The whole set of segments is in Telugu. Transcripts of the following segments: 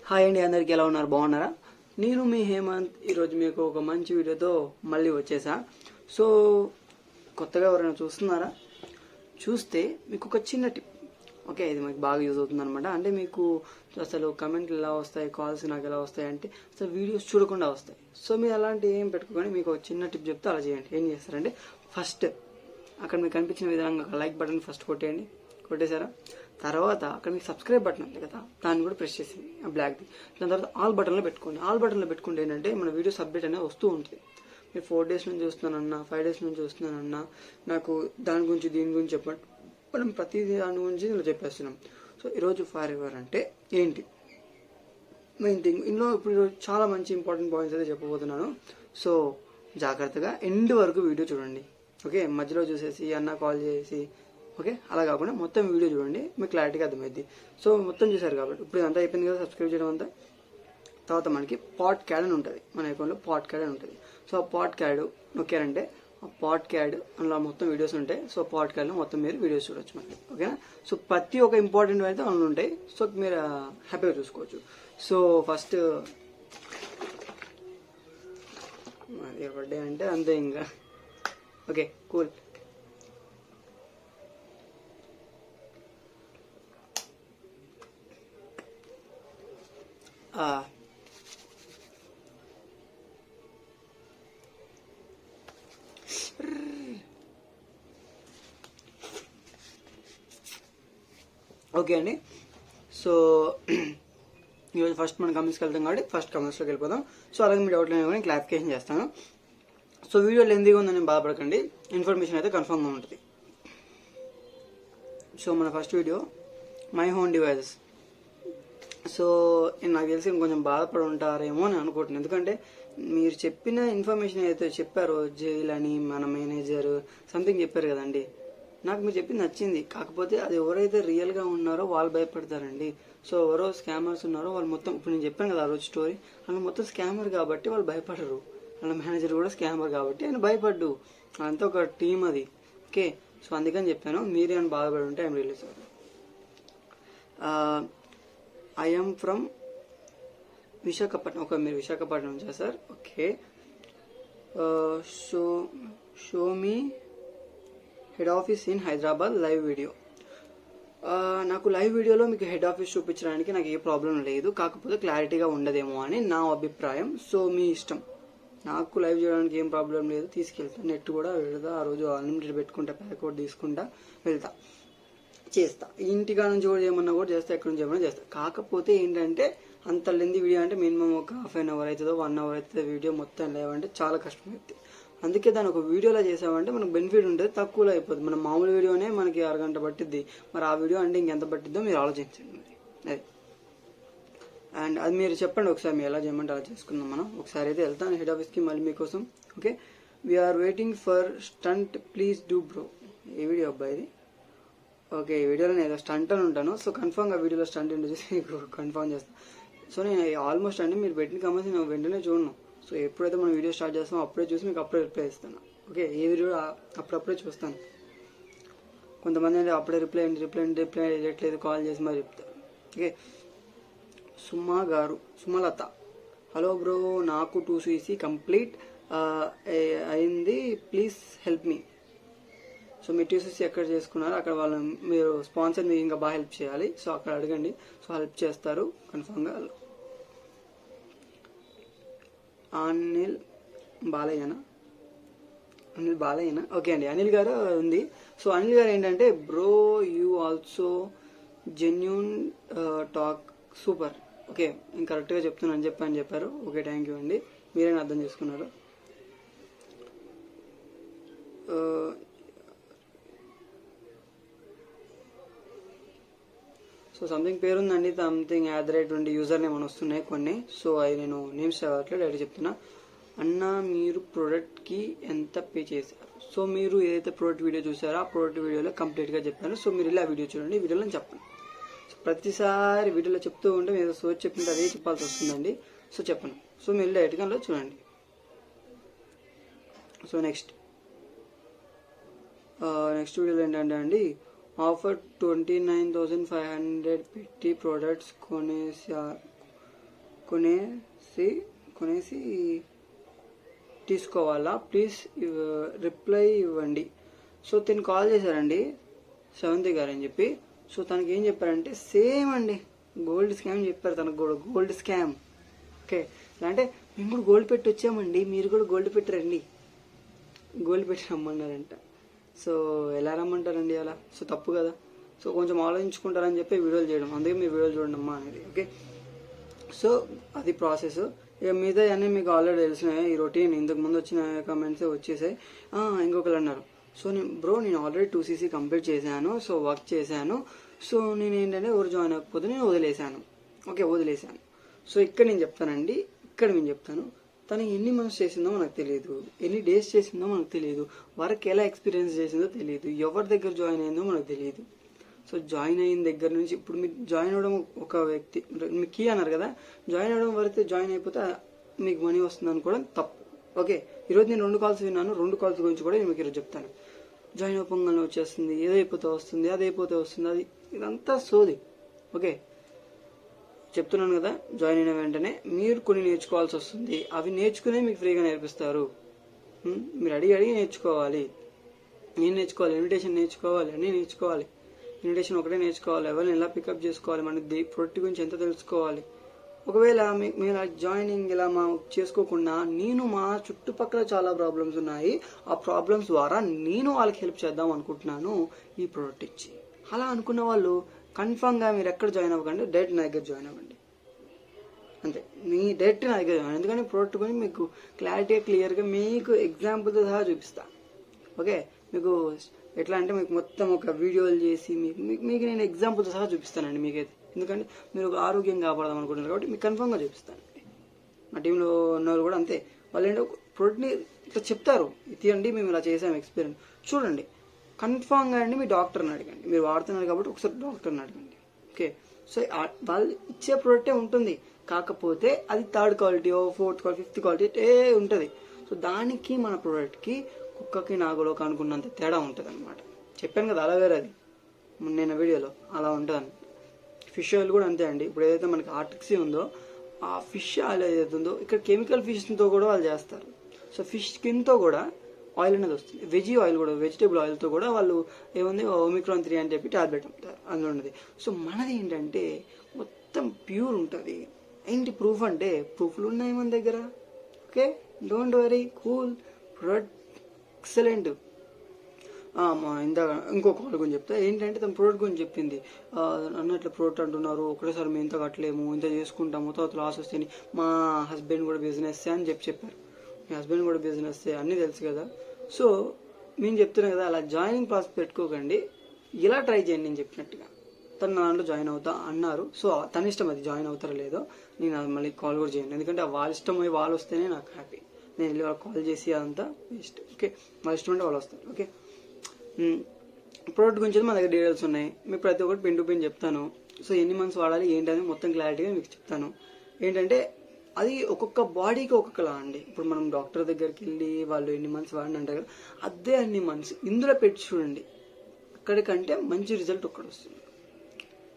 హాయ్ అండి, అందరికీ ఎలా ఉన్నారు? బాగున్నారా? నేను మీ హేమంత్. ఈరోజు మీకు ఒక మంచి వీడియోతో మళ్ళీ వచ్చేసా. సో కొత్తగా ఎవరైనా చూస్తున్నారా? చూస్తే మీకు ఒక చిన్న టిప్. ఓకే, ఇది మీకు బాగా యూజ్ అవుతుంది అనమాట. అంటే మీకు అసలు కమెంట్లు ఎలా వస్తాయి, కాల్స్ నాకు ఎలా వస్తాయి అంటే అసలు వీడియోస్ చూడకుండా వస్తాయి. సో మీరు అలాంటి ఏం పెట్టుకోని మీకు ఒక చిన్న టిప్ చెప్తే అలా చేయండి. ఏం చేస్తారంటే ఫస్ట్ అక్కడ మీకు కనిపించిన విధంగా లైక్ బటన్ ఫస్ట్ కొట్టేయండి. కొట్టేశారా? తర్వాత అక్కడ మీకు సబ్స్క్రైబ్ బటన్ ఉంది కదా, దాన్ని కూడా ప్రెస్ చేసింది బ్లాక్ది. దాని తర్వాత ఆల్ బటన్లో పెట్టుకోండి. ఆల్ బటన్లో పెట్టుకుంటే ఏంటంటే మన వీడియోస్ అప్డేట్ అనేది వస్తూ ఉంటుంది. మీరు 4 days నుంచి చూస్తున్నానన్నా, 5 days నుంచి చూస్తున్నానన్నా, నాకు దాని గురించి దీని గురించి చెప్పండి, మనం ప్రతి దాని గురించి ఇలా చెప్పేస్తున్నాం. సో ఈరోజు ఫర్ ఎవర్ అంటే ఏంటి మెయిన్ థింగ్ ఇందులో ఇప్పుడు చాలా మంచి ఇంపార్టెంట్ పాయింట్స్ అయితే చెప్పబోతున్నాను. సో జాగ్రత్తగా ఎండ్ వరకు వీడియో చూడండి. ఓకే, మధ్యలో చూసేసి అన్న కాల్ చేసి ఓకే అలా కాకుండా మొత్తం వీడియో చూడండి, మీకు క్లారిటీగా అర్థమైంది. సో మొత్తం చూసారు కాబట్టి ఇప్పుడు అంతా అయిపోయింది కదా, సబ్స్క్రైబ్ చేయడం అంతా. తర్వాత మనకి పాట్ క్యాడ్ అని ఉంటుంది, మన అకౌంట్లో పాట్ క్యాడ్ అని ఉంటుంది. సో ఆ పాట్ క్యాడ్ నొక్కారంటే ఆ పాట్ క్యాడ్ అందులో మొత్తం వీడియోస్ ఉంటాయి. సో పాట్ క్యాడ్లో మొత్తం మీరు వీడియోస్ చూడొచ్చు మనకి. ఓకేనా? సో ప్రతి ఒక్క ఇంపార్టెంట్ అయితే అందులో ఉంటాయి. సో మీరు హ్యాపీగా చూసుకోవచ్చు. సో ఫస్ట్ బర్త్డే అంటే అంతే ఇంకా. Okay cool. ఓకే అండి. సో ఈరోజు ఫస్ట్ మనం కమెంట్స్కి వెళ్తాం కాబట్టి ఫస్ట్ కమెంట్స్లోకి వెళ్ళిపోదాం. సో అలాగే మీ డౌట్లు నేను క్లారిఫికేషన్ చేస్తాను. సో వీడియో లెంతీగా ఉందని బాధపడకండి, ఇన్ఫర్మేషన్ అయితే కన్ఫర్మ్గా ఉంటుంది. సో మన first video my home devices. So నాకు తెలిసి కొంచెం బాధపడి ఉంటారేమో అని అనుకుంటున్నాను. ఎందుకంటే మీరు చెప్పిన ఇన్ఫర్మేషన్ అయితే చెప్పారో, జైల్ అని మన మేనేజర్ సంథింగ్ చెప్పారు కదండి, నాకు మీరు చెప్పింది నచ్చింది. కాకపోతే అది ఎవరైతే రియల్గా ఉన్నారో వాళ్ళు భయపడతారండి. సో ఎవరో స్కామర్స్ ఉన్నారో వాళ్ళు మొత్తం, ఇప్పుడు నేను చెప్పాను కదా ఆ రోజు స్టోరీ, వాళ్ళు మొత్తం స్కామర్ కాబట్టి వాళ్ళు భయపడరు. వాళ్ళ మేనేజర్ కూడా స్కామర్ కాబట్టి ఆయన భయపడ్డు. అంతా ఒక టీం అది. ఓకే, సో అందుకని చెప్పాను. మీరేమైనా బాధపడి ఉంటే I'm really sorry. I'm from Visakhapatnam. Okay, మీరు విశాఖపట్నం నుంచా sir? Okay. Show me head office in Hyderabad live video. నాకు లైవ్ వీడియోలో మీకు హెడ్ ఆఫీస్ చూపించడానికి నాకు ఏ ప్రాబ్లం లేదు, కాకపోతే క్లారిటీగా ఉండదేమో అని నా అభిప్రాయం. సో మీ ఇష్టం. నాకు లైవ్ చేయడానికి ఏం ప్రాబ్లం లేదు, తీసుకెళ్తాను. నెట్ కూడా వెళ్తా, ఆ రోజు అన్లిమిటెడ్ పెట్టుకుంటా, ప్యాక్ కూడా తీసుకుంటా, వెళ్తా, చేస్తా. ఇంటికా నుంచి కూడా ఏమన్నా కూడా చేస్తా, ఎక్కడి నుంచి ఏమన్నా చేస్తా. కాకపోతే ఏంటంటే అంత లెంది వీడియో అంటే మినిమం ఒక ½ an hour అవుతుందో 1 hour అవుతుందో వీడియో మొత్తం లేవంటే చాలా కష్టం అవుతుంది. అందుకే దాన్ని ఒక వీడియోలో చేసామంటే మనకు బెనిఫిట్ ఉంటుంది, తక్కువలో అయిపోతుంది. మన మామూలు వీడియోనే మనకి 1 గంట పట్టిద్ది, మరి ఆ వీడియో అంటే ఇంకెంత పట్టిద్దో మీరు ఆలోచించండి. మరి అది అండ్ అది మీరు చెప్పండి ఒకసారి, మీరు ఎలా చేయమంటే అలా చేసుకుందాం మనం. ఒకసారి అయితే వెళ్తాను హెడ్ ఆఫీస్కి మళ్ళీ మీకోసం. Okay, we're waiting for stunt, please do bro. ఏ వీడియో అబ్బాయి ఇది? ఓకే, ఈ వీడియోలో నేను ఏదో స్టంట్ అని ఉంటాను. సో కన్ఫర్మ్గా వీడియోలో స్టంట్ ఏంటో చూసి మీకు కన్ఫర్మ్ చేస్తాను. సో నేను ఆల్మోస్ట్ అండి మీరు పెట్టిన కమెంట్స్ నేను వెంటనే చూడను. సో ఎప్పుడైతే మనం వీడియో స్టార్ట్ చేస్తామో అప్పుడే చూసి మీకు అప్పుడే రిప్లై ఇస్తాను. ఓకే, ఏ వీడియో అప్పుడప్పుడే చూస్తాను. కొంతమంది అంటే అప్పుడే రిప్లై చేయట్లేదు, కాల్ చేసి మరి చెప్తారు. ఓకే, సుమా గారు, సుమలత, హలో బ్రో, నాకు 2cc కంప్లీట్ అయింది, ప్లీజ్ హెల్ప్ మీ. సో మీరు 2cc ఎక్కడ చేసుకున్నారో అక్కడ వాళ్ళు, మీరు స్పాన్సర్ మీకు ఇంకా బాగా హెల్ప్ చేయాలి. సో అక్కడ అడగండి, సో హెల్ప్ చేస్తారు కన్ఫామ్గా. అనిల్ బాలయ్యనా? ఓకే అండి, అనిల్ గారు ఉంది. సో అనిల్ గారు ఏంటంటే, bro you also genuine talk super. Okay, నేను కరెక్ట్గా చెప్తున్నాను అని చెప్పారు. ఓకే, థ్యాంక్ యూ అండి, మీరేనా అర్థం చేసుకున్నారు. సో సంథింగ్ పేరుందండి, సంథింగ్ @ యూజర్ నేమ్ అని వస్తున్నాయి కొన్ని. సో అవి నేను నేమ్స్ చదవట్లేదు, డైరెక్ట్ చెప్తున్నా. అన్న మీరు ప్రోడక్ట్కి ఎంత పే చేశారు? సో మీరు ఏదైతే ప్రోడక్ట్ వీడియో చూసారో ఆ ప్రోడక్ట్ వీడియోలో కంప్లీట్గా చెప్పాను. సో మీరు ఇలా వీడియో చూడండి, వీడియోలో చెప్పండి. సో ప్రతిసారి వీడియోలో చెప్తూ ఉంటే మీరు సోచ్ చెప్పింటే అదే చెప్పాల్సి వస్తుందండి. సో చెప్పండి. సో మీరు డైరెక్ట్గా చూడండి. సో నెక్స్ట్ వీడియోలో ఏంటంటే అండి, ఆఫర్ 29,500 పెట్టి ప్రోడక్ట్స్ కొనేసి తీసుకోవాలా, ప్లీజ్ రిప్లై ఇవ్వండి. సో తను కాల్ చేశారండి సెవెంతి గారు అని చెప్పి. సో తనకి ఏం చెప్పారంటే సేమ్ అండి గోల్డ్ స్కామ్ చెప్పారు. తనకు కూడా గోల్డ్ స్కామ్. ఓకే, ఇలా అంటే మేము కూడా గోల్డ్ పెట్టి వచ్చామండి, మీరు కూడా గోల్డ్ పెట్టి రండి, గోల్డ్ పెట్టి రమ్మన్నారంట. సో ఎలా రమ్మంటారండి అలా? సో తప్పు కదా. సో కొంచెం ఆలోచించుకుంటారని చెప్పి వీడియోలు చేయడం, అందుకే మీ వీడియోలు చూడండి అమ్మా అనేది. ఓకే, సో అది ప్రాసెస్. ఇక మీద అన్నీ మీకు ఆల్రెడీ తెలిసినాయి. ఈ రొటీన్ ఇంతకు ముందు వచ్చిన కామెంట్స్ వచ్చేసాయి. ఇంకొకరు అన్నారు, సో నేను ఆల్రెడీ 2cc కంప్లీట్ చేశాను, సో వర్క్ చేశాను, సో నేను ఏంటంటే ఎవరు జాయిన్ అవ్వకపోతే నేను వదిలేశాను. ఓకే, వదిలేశాను. సో ఇక్కడ నేను చెప్తానండి, ఇక్కడ నేను చెప్తాను, తను ఎన్ని మంత్స్ చేసిందో మనకు తెలియదు, ఎన్ని డేస్ చేసిందో మనకు తెలియదు, వర్క్ ఎలా ఎక్స్పీరియన్స్ చేసిందో తెలియదు, ఎవరి దగ్గర జాయిన్ అయిందో మనకు తెలియదు. సో జాయిన్ అయిన దగ్గర నుంచి ఇప్పుడు మీరు జాయిన్ అవ్వడం ఒక వ్యక్తి మీకు కీ అన్నారు కదా, జాయిన్ అవ్వడం వరకు జాయిన్ అయిపోతే మీకు మనీ వస్తుంది అనుకోవడం తప్పు. ఓకే, ఈరోజు నేను 2 కాల్స్ విన్నాను, 2 కాల్స్ గురించి కూడా నేను మీకు ఈరోజు చెప్తాను. జాయిన్ అవ్వగానే వచ్చేస్తుంది, ఏదైపోతే వస్తుంది, అదైపోతే వస్తుంది, అది ఇదంతా సోది. ఓకే, చెప్తున్నాను కదా, జాయిన్ అయిన వెంటనే మీరు కొన్ని నేర్చుకోవాల్సి వస్తుంది. అవి నేర్చుకునే మీకు ఫ్రీగా నేర్పిస్తారు. మీరు అడిగి నేర్చుకోవాలి. నేను నేర్చుకోవాలి, ఇన్విటేషన్ నేర్చుకోవాలి, అన్నీ నేర్చుకోవాలి. ఇన్విటేషన్ ఒకటే నేర్చుకోవాలి, ఎవరిని ఎలా పికప్ చేసుకోవాలి, మనకి ప్రొడక్ట్ గురించి ఎంత తెలుసుకోవాలి. ఒకవేళ మీరు జాయినింగ్ ఇలా చేసుకోకుండా నేను మా చుట్టుపక్కల చాలా ప్రాబ్లమ్స్ ఉన్నాయి, ఆ ప్రాబ్లమ్స్ ద్వారా నేను వాళ్ళకి హెల్ప్ చేద్దాం అనుకుంటున్నాను ఈ ప్రోడక్ట్ ఇచ్చి, అలా అనుకున్న వాళ్ళు కన్ఫామ్గా మీరు ఎక్కడ జాయిన్ అవ్వకండి, డైరెక్ట్ నా దగ్గర జాయిన్ అవ్వండి. అంతే, మీ డైరెక్ట్ నా దగ్గర జాయిన్. ఎందుకంటే ప్రోడక్ట్ గురించి మీకు క్లారిటీగా క్లియర్గా మీకు ఎగ్జాంపుల్తో సహా చూపిస్తా. ఓకే, మీకు ఎట్లా అంటే మీకు మొత్తం ఒక వీడియోలు చేసి మీకు నేను ఎగ్జాంపుల్తో సహా చూపిస్తానండి మీకైతే. ఎందుకంటే మీరు ఒక ఆరోగ్యం కాపాడదాం అనుకుంటున్నారు కాబట్టి మీకు కన్ఫామ్గా చూపిస్తాను. మా టీంలో ఉన్నవాళ్ళు కూడా అంతే, వాళ్ళు ఏంటో ప్రోడక్ట్ని ఇట్లా చెప్తారు, ఇది మేము ఇలా చేసాం ఎక్స్పీరియన్స్ చూడండి, కన్ఫామ్గా అండి మీ డాక్టర్ని అడగండి. మీరు వాడుతున్నారు కాబట్టి ఒకసారి డాక్టర్ని అడగండి. ఓకే, సో వాళ్ళు ఇచ్చే ప్రోడక్టే ఉంటుంది, కాకపోతే అది 3rd క్వాలిటీయో 4th quality 5th quality ఉంటుంది. సో దానికి మన ప్రోడక్ట్కి కుక్కకి నాగులోకి అనుకున్నంత తేడా ఉంటుంది అనమాట. చెప్పాను కదా, అలా వేరే అది నిన్న వీడియోలో అలా ఉంటుంది. ఫిష్ ఆయిల్ కూడా అంతే అండి. ఇప్పుడు ఏదైతే మనకి ఆర్టిక్సీ ఉందో ఆ ఫిష్ ఆయిల్ ఏదైతే ఉందో ఇక్కడ కెమికల్ ఫిష్తో కూడా వాళ్ళు చేస్తారు. సో ఫిష్ స్కిన్తో కూడా ఆయిల్ అనేది వస్తుంది. వెజీ ఆయిల్ కూడా, వెజిటేబుల్ ఆయిల్తో కూడా వాళ్ళు ఏముంది Omicron 3 అని చెప్పి టాబ్లెట్ అమ్ముతారు, అందులో ఉన్నది. సో మనది ఏంటంటే మొత్తం ప్యూర్ ఉంటుంది. ఏంటి ప్రూఫ్ అంటే ప్రూఫ్లు ఉన్నాయి మన దగ్గర. Okay, don't worry, cool, product excellent. ఇందాక ఇంకో కాల్ గురించి చెప్తా. ఏంటంటే తన ప్రోడక్ట్ గురించి చెప్పింది, అన్నట్లు ప్రోడక్ట్ అంటున్నారు, ఒకటేసారి మేము ఇంత కట్టలేము, ఇంత చేసుకుంటాము, తర్వాత లాస్ వస్తాయని. మా హస్బెండ్ కూడా బిజినెస్ అని చెప్పారు. మీ హస్బెండ్ కూడా బిజినెస్ అన్నీ తెలుసు కదా. సో మేము చెప్తున్నాం కదా, అలా జాయినింగ్ ప్రాసెస్ పెట్టుకోకండి, ఇలా ట్రై చేయండి. నేను చెప్పినట్టుగా తను నా దాంట్లో జాయిన్ అవుతా అన్నారు. సో తన ఇష్టం, అది జాయిన్ అవుతారో లేదో నేను మళ్ళీ కాల్ కూడా చేయండి. ఎందుకంటే వాళ్ళ ఇష్టం వాళ్ళు వస్తేనే నాకు హ్యాపీ. నేను వెళ్ళి వాళ్ళకి కాల్ చేసి అదంతా వేస్ట్. ఓకే, వాళ్ళ ఇష్టం అంటే వాళ్ళు వస్తారు. ఓకే, ప్రోడక్ట్ గురించి మా దగ్గర డీటెయిల్స్ ఉన్నాయి, మీకు ప్రతి ఒక్కటి పిన్ టు పిన్ చెప్తాను. సో ఎన్ని మంత్స్ వాడాలి ఏంటని మొత్తం క్లారిటీగా మీకు చెప్తాను. ఏంటంటే అది ఒక్కొక్క బాడీకి ఒక్కొక్కలా అండి. ఇప్పుడు మనం డాక్టర్ దగ్గరికి వెళ్ళి వాళ్ళు ఎన్ని మంత్స్ వాడిని అంటారు కదా, అదే అన్ని మంత్స్ ఇందులో పెట్టి చూడండి, అక్కడికంటే మంచి రిజల్ట్ ఒక్కడ వస్తుంది.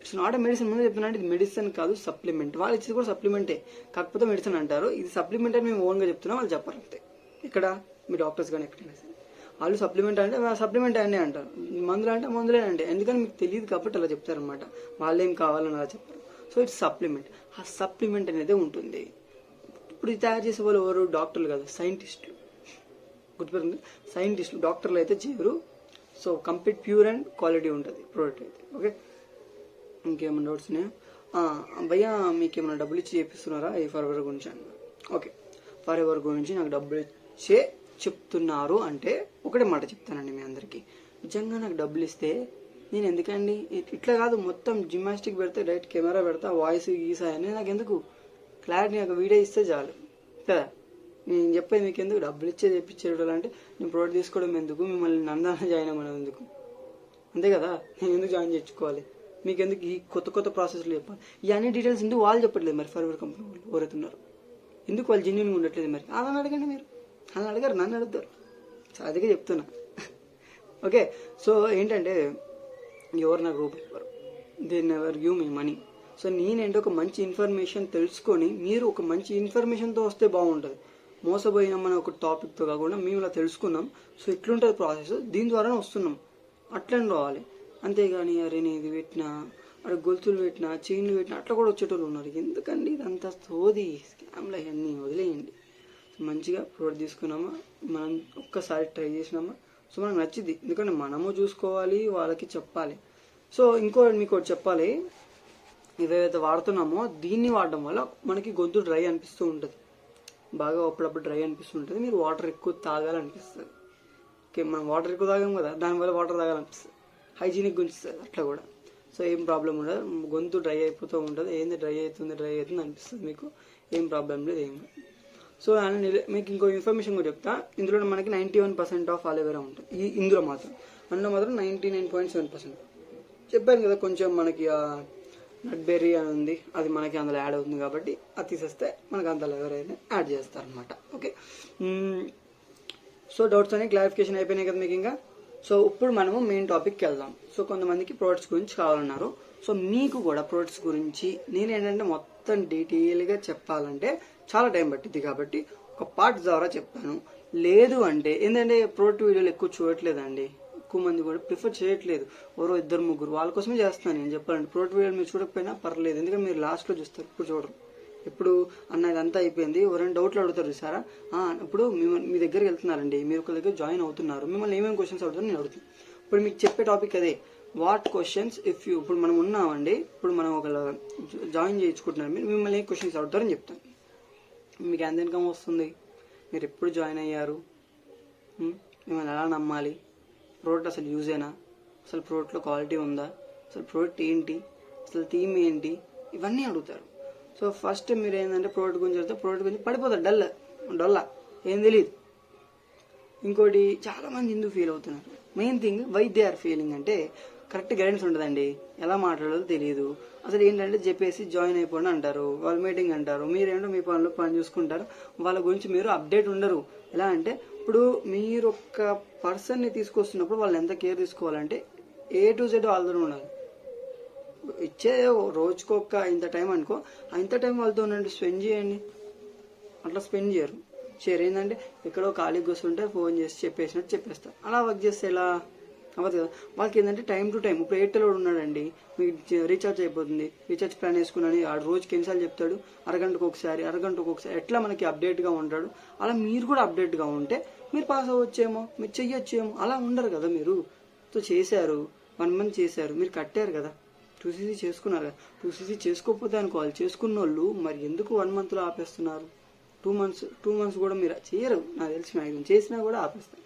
It's not a medicine. ముందు చెప్తున్నా, ఇది మెడిసిన్ కాదు, సప్లిమెంట్. వాళ్ళు ఇచ్చేది కూడా సప్లిమెంటే, కాకపోతే మెడిసిన్ అంటారు. ఇది సప్లిమెంట్ అని మేము ఓన్గా చెప్తున్నాం, వాళ్ళు చెప్పరు అంతే. ఇక్కడ మీ డాక్టర్స్ కానీ ఎక్కడైనా సరే వాళ్ళు సప్లిమెంట్ అంటే సప్లిమెంట్ అనే అంటారు, మందులు అంటే మందులే అంటే, ఎందుకని మీకు తెలియదు కాబట్టి అలా చెప్తారనమాట. వాళ్ళు ఏం కావాలని అలా చెప్పారు. So it's supplement. ఆ సప్లిమెంట్ అనేది ఉంటుంది. ఇప్పుడు ఇది తయారు చేసే వాళ్ళు ఎవరు? డాక్టర్లు కాదు, సైంటిస్టులు. గుర్తుపెడుతుంది, సైంటిస్టులు. డాక్టర్లు అయితే చేయరు. So complete pure and quality ఉంటుంది ప్రోడక్ట్ అయితే. ఓకే, ఇంకేమైనా డౌట్స్ ఉన్నాయా? భయ్యా మీకు ఏమైనా డబ్బులు ఇచ్చి చేపిస్తున్నారా ఈ ఫర్వర్ గురించి అన్న? ఓకే, ఫర్వర్ గురించి నాకు డబ్బులు ఇచ్చే చెప్తున్నారు అంటే ఒకటే మాట చెప్తానండి మీ అందరికీ. నిజంగా నాకు డబ్బులు ఇస్తే నేను ఎందుకండి ఇట్లా కాదు, మొత్తం జిమ్నాస్టిక్ పెడితే డైరెక్ట్ కెమెరా పెడతా, వాయిస్ గీసా అని నాకు ఎందుకు, క్లారిటీ నాకు వీడియో ఇస్తే చాలు కదా. నేను చెప్పేది మీకు ఎందుకు, డబ్బులు ఇచ్చే చెప్పించేటోళ్ళు అంటే నేను ప్రోడక్ట్ తీసుకోవడం ఎందుకు, మిమ్మల్ని నందాన జాయిన్ అవ్వడం ఎందుకు, అంతే కదా. నేను ఎందుకు జాయిన్ చేసుకోవాలి, మీకు ఎందుకు ఈ కొత్త కొత్త ప్రాసెస్లు చెప్పాలి, ఇవన్నీ డీటెయిల్స్ ఎందుకు వాళ్ళు చెప్పట్లేదు మరి. ఫర్వర్ కంపెనీ వాళ్ళు ఎవరైతున్నారు, ఎందుకు వాళ్ళు జెన్యున్గా ఉండట్లేదు మరి? అలా అడగండి మీరు, అలా అడగారు, నన్ను అడుగుతారు. అదిగా చెప్తున్నా. ఓకే, సో ఏంటంటే ఎవరు నాకు రూపాయి ఇవ్వరు, they never give me money. So నేనేంటో ఒక మంచి ఇన్ఫర్మేషన్ తెలుసుకొని మీరు ఒక మంచి ఇన్ఫర్మేషన్తో వస్తే బాగుంటుంది. మోసపోయినామని ఒక టాపిక్తో కాకుండా మేము ఇలా తెలుసుకున్నాం, సో ఇట్లుంటుంది ప్రాసెస్, దీని ద్వారానే వస్తున్నాం అట్లని రావాలి. అంతేగాని అరే నేను ఇది పెట్టినా, అక్కడ గొలుతులు పెట్టినా, చైన్లు పెట్టినా అట్లా కూడా వచ్చేటోళ్ళు ఉన్నారు. ఎందుకండి ఇదంతా సోది స్కామ్లు అవన్నీ వదిలేయండి. మంచిగా ప్రోడక్ట్ తీసుకున్నామా, మనం ఒక్కసారి ట్రై చేసినామా, సో మనకు నచ్చింది. ఎందుకంటే మనము చూసుకోవాలి, వాళ్ళకి చెప్పాలి. సో మీకు ఒకటి చెప్పాలి, ఇవేవైతే వాడుతున్నామో దీన్ని వాడడం వల్ల మనకి గొంతు డ్రై అనిపిస్తూ ఉంటుంది, బాగా అప్పుడప్పుడు డ్రై అనిపిస్తుంటుంది. మీరు వాటర్ ఎక్కువ తాగాలనిపిస్తుంది. ఓకే, మనం వాటర్ ఎక్కువ తాగాం కదా, దానివల్ల వాటర్ తాగాలనిపిస్తుంది, హైజీనిక్ గుంచుతుంది అట్లా కూడా. సో ఏం ప్రాబ్లం ఉండదు, గొంతు డ్రై అయిపోతూ ఉంటుంది. ఏంది డ్రై అవుతుంది అనిపిస్తుంది మీకు, ఏం ప్రాబ్లం లేదు ఏం. సో మీకు ఇంకో ఇన్ఫర్మేషన్ కూడా చెప్తా. ఇందులో మనకి 91% ఆఫ్ అలోవెరా ఉంటుంది ఇందులో మాత్రం. అందులో మాత్రం 99.7%. చెప్పాను కదా కొంచెం మనకి నట్ బెర్రీ అని ఉంది, అది మనకి అందులో యాడ్ అవుతుంది కాబట్టి అది తీసేస్తే మనకి అంత అలోవెరా యాడ్ చేస్తారనమాట. ఓకే, సో డౌట్స్ అనేవి క్లారిఫికేషన్ అయిపోయినాయి కదా మీకు ఇంకా. సో ఇప్పుడు మనము మెయిన్ టాపిక్కి వెళ్దాం. సో కొంతమందికి ప్రోడక్ట్స్ గురించి కావాలన్నారు. సో మీకు కూడా ప్రోడక్ట్స్ గురించి నేను ఏంటంటే మొత్తం డీటెయిల్గా చెప్పాలంటే చాలా టైం పట్టింది కాబట్టి ఒక పార్ట్ ద్వారా చెప్తాను. లేదు అంటే ఏంటంటే ప్రోడక్ట్ వీడియోలు ఎక్కువ చూడట్లేదండి, ఎక్కువ మంది కూడా ప్రిఫర్ చేయట్లేదు, ఎవరో 2-3 వాళ్ళ కోసమే చేస్తాను నేను చెప్పాలంటే. ప్రోడక్ట్ వీడియోలు మీరు చూడకపోయినా పర్లేదు, ఎందుకంటే మీరు లాస్ట్లో చూస్తారు, ఇప్పుడు చూడరు. ఇప్పుడు అన్న ఇదంతా అయిపోయింది, ఎవరైనా డౌట్లు అడుగుతారు చూసారా, ఇప్పుడు మీ దగ్గరికి వెళ్తున్నారండి, మీరు ఒక దగ్గర జాయిన్ అవుతున్నారు, మిమ్మల్ని ఏమేమి క్వశ్చన్స్ అడుగుతారు నేను అడుగుతాను. ఇప్పుడు మీకు చెప్పే టాపిక్ అదే, వాట్ క్వశ్చన్స్ ఇఫ్ యూ. ఇప్పుడు మనం ఉన్నామండి, ఇప్పుడు మనం ఒక జాయిన్ చేయించుకుంటున్నాం, మిమ్మల్ని ఏ క్వశ్చన్స్ అడుగుతారని చెప్తాను. మీకు ఎంత ఇన్కమ్ వస్తుంది, మీరు ఎప్పుడు జాయిన్ అయ్యారు, మిమ్మల్ని ఎలా నమ్మాలి, ప్రోడక్ట్ అసలు యూజేనా, అసలు ప్రోడక్ట్లో క్వాలిటీ ఉందా, అసలు ప్రోడక్ట్ ఏంటి, అసలు థీమ్ ఏంటి, ఇవన్నీ అడుగుతారు. సో ఫస్ట్ మీరు ఏంటంటే ప్రోడక్ట్ గురించి చెప్తే ప్రోడక్ట్ గురించి పడిపోతారు, డొల్లా ఏం తెలియదు. ఇంకోటి చాలామంది ఎందుకు ఫీల్ అవుతున్నారు, main thing why they are feeling అంటే కరెక్ట్ గైడెన్స్ ఉండదండి, ఎలా మాట్లాడాలో తెలియదు. అసలు ఏంటంటే చెప్పేసి జాయిన్ అయిపోండి అంటారు, వాళ్ళు మీటింగ్ అంటారు, మీరేంటో మీ పని చూసుకుంటారు, వాళ్ళ గురించి మీరు అప్డేట్ ఉండరు. ఎలా అంటే ఇప్పుడు మీరు ఒక పర్సన్ని తీసుకొస్తున్నప్పుడు వాళ్ళు ఎంత కేర్ తీసుకోవాలంటే A to Z వాళ్ళతో ఉండాలి. ఇచ్చే రోజుకొక ఇంత టైం అనుకో, ఇంత టైం వాళ్ళతో ఉండండి, స్పెండ్ చేయండి. అట్లా స్పెండ్ చేయరు. ఏంటంటే ఎక్కడో ఖాళీ కూర్చుంటే ఫోన్ చేసి చెప్పేసినట్టు చెప్పేస్తారు. అలా వర్క్ చేస్తే ఎలా అవ్వదు కదా. వాళ్ళకి ఏంటంటే టైం టు టైం. ఇప్పుడు ఎయిర్టెల్ ఉన్నాడండి, మీకు రీఛార్జ్ అయిపోతుంది, రీఛార్జ్ ప్లాన్ వేసుకున్నాను, ఆ రోజుకి ఎన్నిసార్లు చెప్తాడు, అరగంటకు ఒకసారి ఎట్లా మనకి అప్డేట్గా ఉంటాడు. అలా మీరు కూడా అప్డేట్గా ఉంటే మీరు పాస్ అవ్వచ్చేమో, మీరు చెయ్యొచ్చేమో. అలా ఉండరు కదా మీరు. సో చేశారు, 1 month చేశారు, మీరు కట్టారు కదా, 2cc చేసుకున్నారు కదా. 2cc చేసుకోకపోతే అనుకోవాలి, చేసుకున్న వాళ్ళు మరి ఎందుకు 1 monthలో ఆపేస్తున్నారు. 2 months కూడా మీరు చేయరు, నాకు తెలిసి మ్యాక్సిమం చేసినా కూడా ఆపేస్తారు.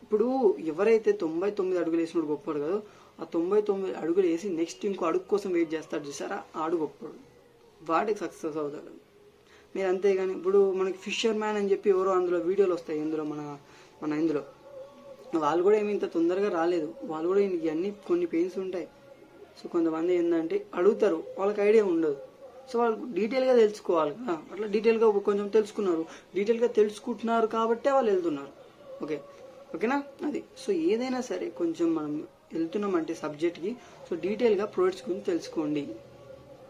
ఇప్పుడు ఎవరైతే 99 అడుగులు వేసినప్పుడు గొప్పవాడు కదా, ఆ 99 అడుగులు వేసి నెక్స్ట్ ఇంకో అడుగు కోసం వెయిట్ చేస్తాడు చూసారా, ఆడు గొప్పవాడు, వాడికి సక్సెస్ అవుతాడు. మీరు అంతేగాని ఇప్పుడు మనకి ఫిషర్ మ్యాన్ అని చెప్పి ఎవరో అందులో వీడియోలు వస్తాయి, ఇందులో మన ఇందులో వాళ్ళు కూడా ఏమి ఇంత తొందరగా రాలేదు, వాళ్ళు కూడా ఇవన్నీ కొన్ని పెయిన్స్ ఉంటాయి. సో కొంతమంది ఏంటంటే అడుగుతారు, వాళ్ళకి ఐడియా ఉండదు. సో వాళ్ళు డీటెయిల్గా తెలుసుకోవాలి కదా, అట్లా డీటెయిల్గా కొంచెం తెలుసుకున్నారు, డీటెయిల్గా తెలుసుకుంటున్నారు కాబట్టే వాళ్ళు వెళ్తున్నారు. ఓకేనా అది. సో ఏదైనా సరే కొంచెం మనం వెళ్తున్నామంటే సబ్జెక్ట్కి, సో డీటెయిల్గా ప్రోడక్ట్స్ గురించి తెలుసుకోండి.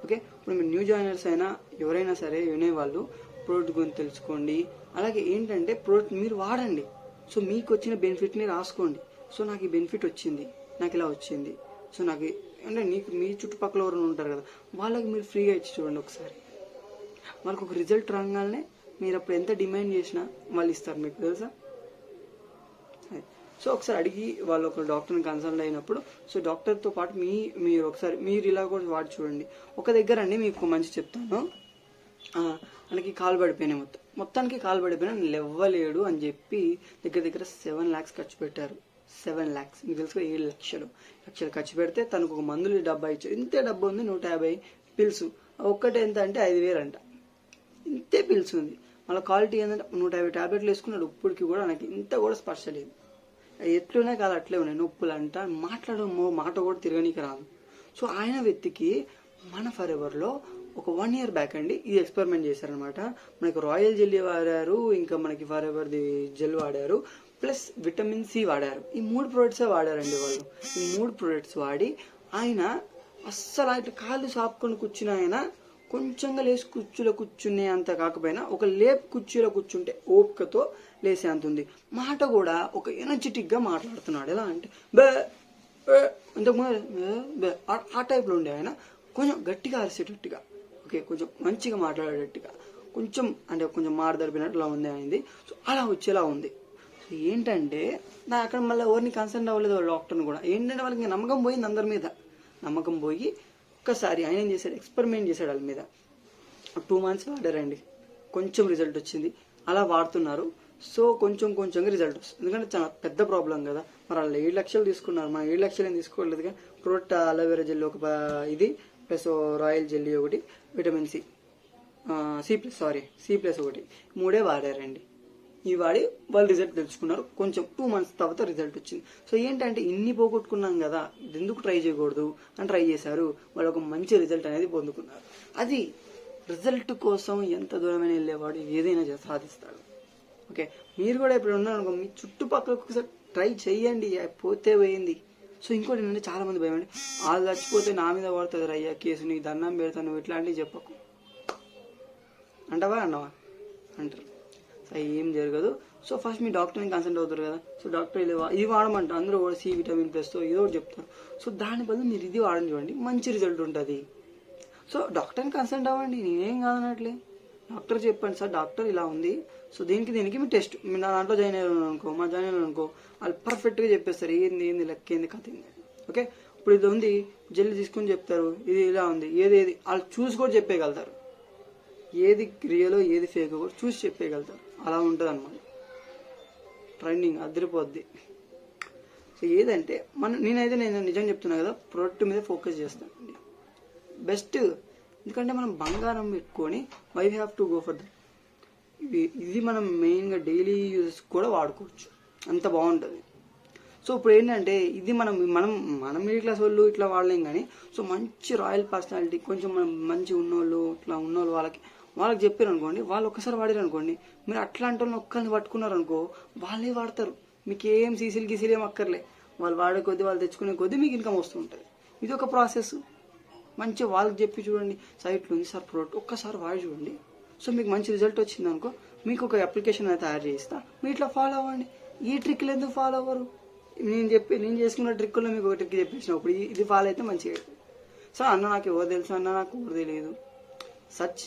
ఓకే, ఇప్పుడు మీరు న్యూ జాయినర్స్ అయినా ఎవరైనా సరే వినేవాళ్ళు ప్రోడక్ట్ గురించి తెలుసుకోండి. అలాగే ఏంటంటే ప్రోడక్ట్ మీరు వాడండి, సో మీకు వచ్చిన బెనిఫిట్ని రాసుకోండి. సో నాకు ఈ బెనిఫిట్ వచ్చింది, నాకు ఇలా వచ్చింది, సో నాకు అంటే మీ చుట్టుపక్కల ఎవరైనా ఉంటారు కదా, వాళ్ళకి మీరు ఫ్రీగా ఇచ్చి చూడండి ఒకసారి. వాళ్ళకి ఒక రిజల్ట్ రాగానే మీరు అప్పుడు ఎంత డిమాండ్ చేసినా వాళ్ళు ఇస్తారు, మీకు తెలుసా. సో ఒకసారి అడిగి వాళ్ళు ఒక డాక్టర్ని కన్సల్ట్ అయినప్పుడు, సో డాక్టర్తో పాటు మీరు ఒకసారి మీరు ఇలా కూడా వాడి చూడండి. ఒక దగ్గర అండి మీకు మంచి చెప్తాను, మనకి కాలు పడిపోయినాయి, మొత్తానికి కాలు పడిపోయినా లేవ్వలేడు అని చెప్పి దగ్గర 7 lakhs ఖర్చు పెట్టారు. 7 lakhs మీకు తెలుసు, 7 లక్షలు ఖర్చు పెడితే తనకు ఒక మందులు డబ్బా ఇచ్చారు. ఇంతే డబ్బా ఉంది, 150 పిల్స్, ఒక్కటి ఎంత అంటే 5,000 అంట, ఇంతే పిల్స్ ఉంది. మళ్ళీ క్వాలిటీ ఏంటంటే 150 టాబ్లెట్లు వేసుకున్నాడు, ఇప్పటికి కూడా నాకు ఇంత కూడా స్పర్శ లేదు. ఎట్లునే కాదు అట్లే ఉన్నాయి, నొప్పులు అంట, మాట కూడా తిరగనీకి రాదు. సో ఆయన వ్యక్తికి మన ఫరెవర్లో ఒక 1 year బ్యాక్ అండి ఇది ఎక్స్పెరిమెంట్ చేశారనమాట. మనకి రాయల్ జెల్లీ వాడారు, ఇంకా మనకి ఫరెవర్ది జెల్ వాడారు, ప్లస్ విటమిన్ సి వాడారు. ఈ 3 ప్రొడక్ట్సే వాడారండి వాళ్ళు. ఈ 3 ప్రొడక్ట్స్ వాడి ఆయన అస్సలు ఇట్లా కాళ్ళు సాపుకొని కూర్చుని ఆయన కొంచెంగా లేచి కుర్చీలో కూర్చునే అంత కాకపోయినా ఒక లేపు కుర్చీలో కూర్చుంటే ఓపికతో లేసే అంత ఉంది. మాట కూడా ఒక ఎనర్జెటిక్గా మాట్లాడుతున్నాడు. ఎలా అంటే బే ఇంతకుముందు బే ఆ టైప్లో ఉండే ఆయన కొంచెం గట్టిగా అరిసేటట్టుగా, ఓకే, కొంచెం మంచిగా మాట్లాడేటట్టుగా, కొంచెం అంటే కొంచెం మాట దరిపినట్టులా ఉంది ఆయనది. సో అలా వచ్చేలా ఉంది. సో ఏంటంటే నా అక్కడ మళ్ళీ ఎవరిని కన్సర్న్ అవ్వలేదు డాక్టర్ని కూడా. ఏంటంటే వాళ్ళకి నమ్మకం పోయింది, అందరి మీద నమ్మకం పోయి ఒక్కసారి ఆయన ఏం చేశాడు, ఎక్స్పెరిమెంట్ చేశాడు వాళ్ళ మీద. 2 months వాడారండి, కొంచెం రిజల్ట్ వచ్చింది. అలా వాడుతున్నారు. సో కొంచెంగా రిజల్ట్ వస్తుంది. ఎందుకంటే చాలా పెద్ద ప్రాబ్లం కదా. మరి వాళ్ళు 7 లక్షలు తీసుకున్నారు, మనం 7 లక్షలు ఏం తీసుకోవట్లేదుగా. ప్రోడక్ట్ అలోవెరా జెల్ ఒక ఇది ప్లస్ రాయల్ జెల్లీ ఒకటి, విటమిన్ సి ప్లస్ ఒకటి, 3 వాడారండి. ఇవి వాడి వాళ్ళు రిజల్ట్ తెలుసుకున్నారు. కొంచెం 2 months తర్వాత రిజల్ట్ వచ్చింది. సో ఏంటంటే ఇన్ని పోగొట్టుకున్నాం కదా, ఎందుకు ట్రై చేయకూడదు అని ట్రై చేశారు. వాళ్ళు ఒక మంచి రిజల్ట్ అనేది పొందుకున్నారు. అది రిజల్ట్ కోసం ఎంత దూరమైన వెళ్ళేవాడు ఏదైనా సాధిస్తాడు. ఓకే, మీరు కూడా ఇప్పుడు ఉన్నారనుకో, మీ చుట్టుపక్కల ఒకసారి ట్రై చెయ్యండి, పోతే పోయింది. సో ఇంకోటి ఏంటంటే చాలా మంది భయం అండి, వాళ్ళు చచ్చిపోతే నా మీద పడుతుంది అయ్యా కేసు, నీకు దండం పెడతాను, నువ్వు ఇట్లాంటివి చెప్పకు అంటావా అంటారు. సో ఏం జరగదు. సో ఫస్ట్ మీ డాక్టర్ని కన్సల్ట్ అవుతారు కదా. సో డాక్టర్ ఇది వాడమంటారు, అందరూ కూడా సి విటమిన్ ప్లస్ ఏదో ఒకటి చెప్తారు. సో దాని బదులు మీరు ఇది వాడని చూడండి, మంచి రిజల్ట్ ఉంటుంది. సో డాక్టర్ని కన్సల్ట్ అవ్వండి, నేనేం కాదనట్లే. డాక్టర్ చెప్పండి, సార్ డాక్టర్ ఇలా ఉంది, సో దీనికి మీ టెస్ట్, మీరు నా దాంట్లో జాయిన్ అయ్యారు అనుకో, మా జాయిన్ అయ్యారు అనుకో, వాళ్ళు పర్ఫెక్ట్గా చెప్పేస్తారు ఏంది లెక్క ఏంది కథ ఏంది. ఓకే, ఇప్పుడు ఇది ఉంది జెల్ తీసుకుని చెప్తారు, ఇది ఇలా ఉంది, ఏది వాళ్ళు చూసి కూడా చెప్పేయగలుగుతారు, ఏది రియలో ఏది ఫేక్ కూడా చూసి చెప్పేయగలుగుతారు. అలా ఉంటుంది అన్నమాట. ట్రెండింగ్ అదిరిపోద్ది. సో ఏదంటే నేనైతే నిజం చెప్తున్నా కదా, ప్రొడక్ట్ మీద ఫోకస్ చేస్తాను బెస్ట్. ఎందుకంటే మనం బంగారం పెట్టుకొని why have to go for that. ఇది మనం మెయిన్గా డైలీ యూజెస్ కూడా వాడుకోవచ్చు, అంత బాగుంటుంది. సో ఇప్పుడు ఏంటంటే ఇది మనం మిడిల్ క్లాస్ వాళ్ళు ఇట్లా వాడలేం కానీ, సో మంచి రాయల్ పర్సనాలిటీ, కొంచెం మనం మంచి ఉన్నోళ్ళు ఇట్లా ఉన్నోళ్ళు వాళ్ళకి చెప్పారు అనుకోండి, వాళ్ళు ఒక్కసారి వాడారు అనుకోండి, మీరు అట్లాంటి వాళ్ళని ఒక్కరిని పట్టుకున్నారు అనుకో, వాళ్ళే వాడతారు. మీకు ఏం గీసీలు ఏం అక్కర్లే, వాళ్ళు వాడే కొద్దీ వాళ్ళు తెచ్చుకునే కొద్దీ మీకు ఇన్కమ్ వస్తూ ఉంటుంది. ఇది ఒక ప్రాసెస్. మంచిగా వాళ్ళకి చెప్పి చూడండి, సైట్లో ఉంది సార్ ప్రోడక్ట్, ఒక్కసారి వాడి చూడండి. సో మీకు మంచి రిజల్ట్ వచ్చింది అనుకో, మీకు ఒక అప్లికేషన్ అయితే తయారు చేస్తా, మీరు ఇట్లా ఫాలో అవ్వండి. ఈ ట్రిక్లు ఎందుకు ఫాలో అవ్వరు? నేను చేసుకున్న ట్రిక్కుల్లో మీకు ఒక ట్రిక్ చెప్పించినప్పుడు ఇది ఫాలో అయితే మంచిగా అవుతుంది. సో అన్న నాకు ఎవరు తెలుసు, అన్న నాకు ఎవరు తెలియదు, సర్చ్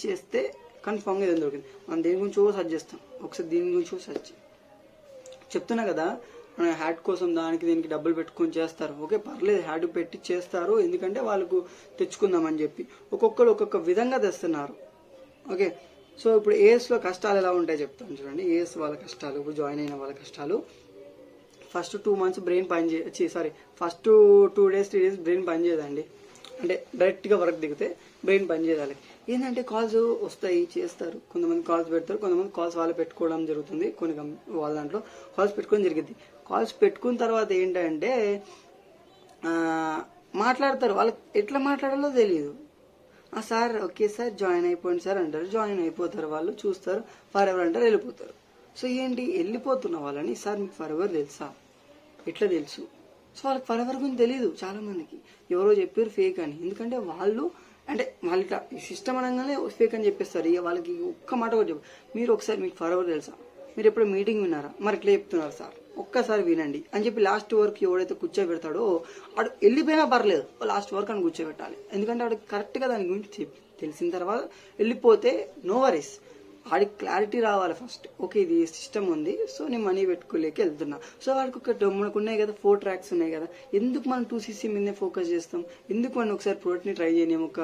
చేస్తే కన్ఫామ్గా ఏదైనా దొరికింది. మనం దేని గురించి సర్చ్ చేస్తాం, ఒకసారి దీని గురించి సర్చ్ చెప్తున్నా కదా. మన హ్యాడ్ కోసం దీనికి డబ్బులు పెట్టుకొని చేస్తారు, ఓకే పర్లేదు, హ్యాడ్ పెట్టి చేస్తారు, ఎందుకంటే వాళ్ళకు తెచ్చుకుందామని చెప్పి ఒక్కొక్కరు ఒక్కొక్క విధంగా తెస్తున్నారు. ఓకే, సో ఇప్పుడు ఏఎస్లో కష్టాలు ఎలా ఉంటాయో చెప్తాను చూడండి. ఏఎస్ వాళ్ళ కష్టాలు, ఇప్పుడు జాయిన్ అయిన వాళ్ళ కష్టాలు. First 2 months brain first 2 days 3 days brain పని చేయదండి. అంటే డైరెక్ట్గా వర్క్ దిగితే బ్రెయిన్ పని చేయాలి. ఏంటంటే కాల్స్ వస్తాయి, చేస్తారు, కొంతమంది కాల్స్ పెడతారు, కొంతమంది కాల్స్ వాళ్ళు పెట్టుకోవడం జరుగుతుంది. వాళ్ళ దాంట్లో కాల్స్ పెట్టుకోవడం జరిగింది. కాల్స్ పెట్టుకున్న తర్వాత ఏంటంటే మాట్లాడతారు, వాళ్ళకి ఎట్లా మాట్లాడాలో తెలియదు. సార్ ఓకే సార్ జాయిన్ అయిపోయింది సార్ అంటారు, జాయిన్ అయిపోతారు, వాళ్ళు చూస్తారు, ఫర్ ఎవర్ అంటారు, వెళ్ళిపోతారు. సో ఏంటి, వెళ్ళిపోతున్న వాళ్ళని సార్ మీకు ఫర్ ఎవర్ తెలుసా, ఎట్లా తెలుసు? సో వాళ్ళకి ఫర్ ఎవర్ గురించి తెలియదు చాలా మందికి. ఎవరో చెప్పారు ఫేక్ అని, ఎందుకంటే వాళ్ళు ఇట్లా సిస్టమ్ అనగానే ఫేక్ అని చెప్పేస్తారు. ఇక వాళ్ళకి ఒక్క మాట కూడా చెప్పు, మీరు ఒకసారి మీకు ఫర్ ఎవర్ తెలుసా, మీరు ఎప్పుడు మీటింగ్ విన్నారా, మరి ఇట్లా చెప్తున్నారు సార్, ఒక్కసారి వినండి అని చెప్పి లాస్ట్ వరకు ఎవడైతే కూర్చోబెడతాడో వాడు వెళ్ళిపోయినా పర్లేదు, లాస్ట్ వరకు అని కూర్చోబెట్టాలి. ఎందుకంటే వాడికి కరెక్ట్గా దాని గురించి తెలిసిన తర్వాత వెళ్ళిపోతే నో వరీస్, వాడికి క్లారిటీ రావాలి ఫస్ట్. ఓకే ఇది సిస్టమ్ ఉంది, సో నేను మనీ పెట్టుకోలేక వెళ్తున్నా. సో వాడికి మనకు ఉన్నాయి కదా 4 tracks ఉన్నాయి కదా, ఎందుకు మనం 2cc మీదనే ఫోకస్ చేస్తాం? ఎందుకు మనం ఒకసారి ప్రోడక్ట్ని ట్రై చేయలేము? ఒక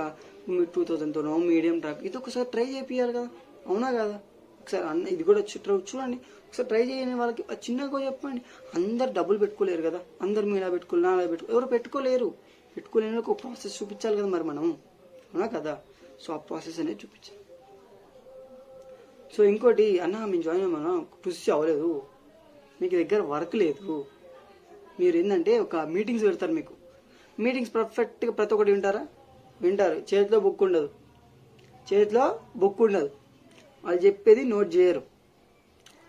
2000తోనో మీడియం ట్రాక్, ఇది ఒకసారి ట్రై చేయాలి కదా, అవునా కదా? ఒకసారి ఇది కూడా చూడండి, ఒకసారి ట్రై చేయని వాళ్ళకి చిన్నగా చెప్పండి. అందరు డబ్బులు పెట్టుకోలేరు కదా, అందరు మీలా పెట్టుకోలేరు, నాలా ఎవరు పెట్టుకోలేరు ఒక ప్రాసెస్ చూపించాలి కదా మరి మనం, అవునా కదా? సో ఆ ప్రాసెస్ అనేది చూపించాలి. సో ఇంకోటి, అన్న మేము జాయిన్ అయ్యామన్నా కృషి అవ్వలేదు, మీకు దగ్గర వర్క్ లేదు, మీరు ఏంటంటే ఒక మీటింగ్స్ పెడతారు, మీకు మీటింగ్స్ పర్ఫెక్ట్గా ప్రతి ఒక్కటి వింటారు, చేతిలో బుక్ ఉండదు, వాళ్ళు చెప్పేది నోట్ చేయరు.